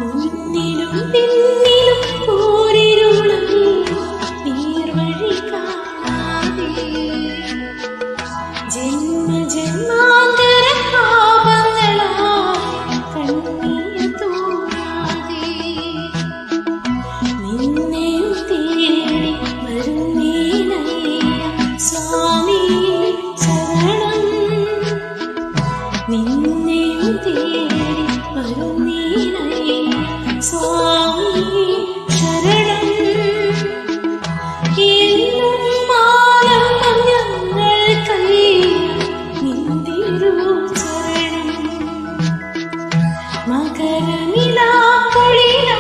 മുന്നിലും പിന്നിലും പോരിരുളും നീർവഴി കാണാതെ ജന്മജന്മാന്തര പാപങ്ങളാ കണ്ണീർ തോന്നാതെ നിന്നെയും തേടി വരുന്നേനയ്യ സ്വാമി ശരണം നിന്നെയും തേടി വരുന്നേനയ്യ സ്വാമി ശരണം എന്നും ആനന്ദം ഞങ്ങൾക്കയ്യ നിന്തിരു ചരണം മകരനിലാപ്പൊഴിലാ